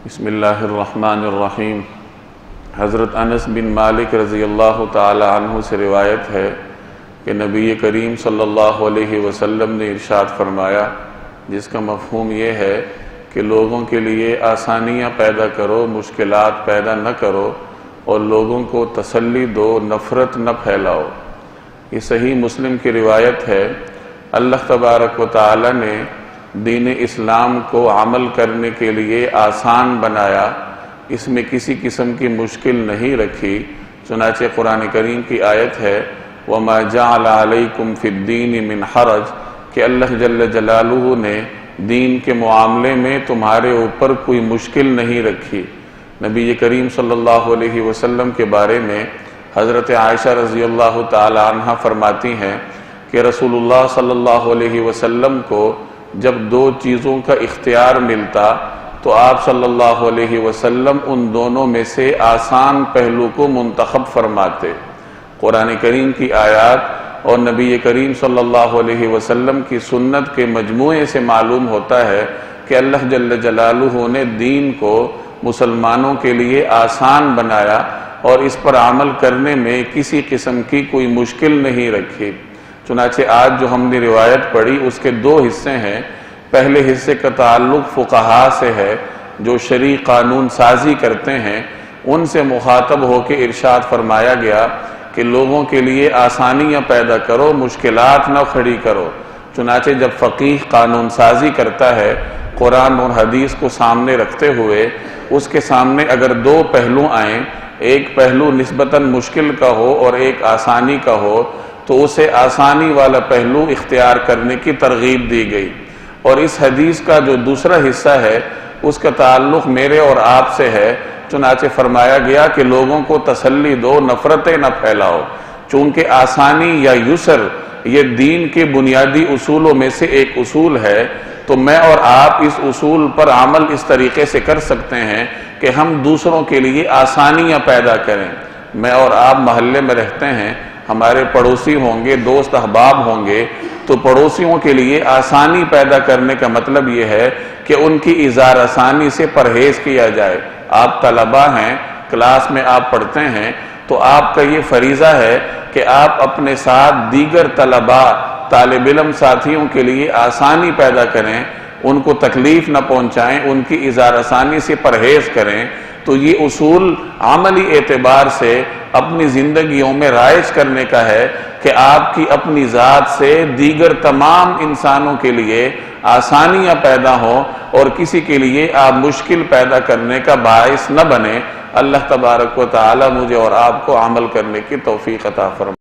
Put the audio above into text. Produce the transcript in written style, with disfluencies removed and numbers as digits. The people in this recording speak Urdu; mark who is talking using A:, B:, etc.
A: بسم اللہ الرحمن الرحیم۔ حضرت انس بن مالک رضی اللہ تعالی عنہ سے روایت ہے کہ نبی کریم صلی اللہ علیہ وسلم نے ارشاد فرمایا، جس کا مفہوم یہ ہے کہ لوگوں کے لیے آسانیاں پیدا کرو، مشکلات پیدا نہ کرو، اور لوگوں کو تسلی دو، نفرت نہ پھیلاؤ۔ یہ صحیح مسلم کی روایت ہے۔ اللہ تبارک و تعالی نے دین اسلام کو عمل کرنے کے لیے آسان بنایا، اس میں کسی قسم کی مشکل نہیں رکھی۔ چنانچہ قرآن کریم کی آیت ہے وَمَا جَعَلَ عَلَيْكُمْ فِي الدِّينِ مِنْ حَرَجٍ کہ اللہ جل جلالہ نے دین کے معاملے میں تمہارے اوپر کوئی مشکل نہیں رکھی۔ نبی کریم صلی اللہ علیہ وسلم کے بارے میں حضرت عائشہ رضی اللہ تعالی عنہ فرماتی ہیں کہ رسول اللہ صلی اللہ علیہ وسلم کو جب دو چیزوں کا اختیار ملتا تو آپ صلی اللہ علیہ وسلم ان دونوں میں سے آسان پہلو کو منتخب فرماتے۔ قرآن کریم کی آیات اور نبی کریم صلی اللہ علیہ وسلم کی سنت کے مجموعے سے معلوم ہوتا ہے کہ اللہ جل جلالہ نے دین کو مسلمانوں کے لیے آسان بنایا اور اس پر عمل کرنے میں کسی قسم کی کوئی مشکل نہیں رکھی۔ چنانچہ آج جو ہم نے روایت پڑھی اس کے دو حصے ہیں۔ پہلے حصے کا تعلق فقہاء سے ہے جو شرعی قانون سازی کرتے ہیں، ان سے مخاطب ہو کے ارشاد فرمایا گیا کہ لوگوں کے لیے آسانیاں پیدا کرو، مشکلات نہ کھڑی کرو۔ چنانچہ جب فقیہ قانون سازی کرتا ہے قرآن اور حدیث کو سامنے رکھتے ہوئے، اس کے سامنے اگر دو پہلو آئیں، ایک پہلو نسبتاً مشکل کا ہو اور ایک آسانی کا ہو، تو اسے آسانی والا پہلو اختیار کرنے کی ترغیب دی گئی۔ اور اس حدیث کا جو دوسرا حصہ ہے اس کا تعلق میرے اور آپ سے ہے۔ چنانچہ فرمایا گیا کہ لوگوں کو تسلی دو، نفرتیں نہ پھیلاؤ۔ چونکہ آسانی یا یسر یہ دین کے بنیادی اصولوں میں سے ایک اصول ہے، تو میں اور آپ اس اصول پر عمل اس طریقے سے کر سکتے ہیں کہ ہم دوسروں کے لیے آسانیاں پیدا کریں۔ میں اور آپ محلے میں رہتے ہیں، ہمارے پڑوسی ہوں گے، دوست احباب ہوں گے، تو پڑوسیوں کے لیے آسانی پیدا کرنے کا مطلب یہ ہے کہ ان کی اظہار آسانی سے پرہیز کیا جائے۔ آپ طلباء ہیں، کلاس میں آپ پڑھتے ہیں، تو آپ کا یہ فریضہ ہے کہ آپ اپنے ساتھ دیگر طلباء، طالب علم ساتھیوں کے لیے آسانی پیدا کریں، ان کو تکلیف نہ پہنچائیں، ان کی اظہار آسانی سے پرہیز کریں۔ تو یہ اصول عملی اعتبار سے اپنی زندگیوں میں رائج کرنے کا ہے کہ آپ کی اپنی ذات سے دیگر تمام انسانوں کے لیے آسانیاں پیدا ہوں اور کسی کے لیے آپ مشکل پیدا کرنے کا باعث نہ بنے۔ اللہ تبارک و تعالی مجھے اور آپ کو عمل کرنے کی توفیق عطا فرمائے۔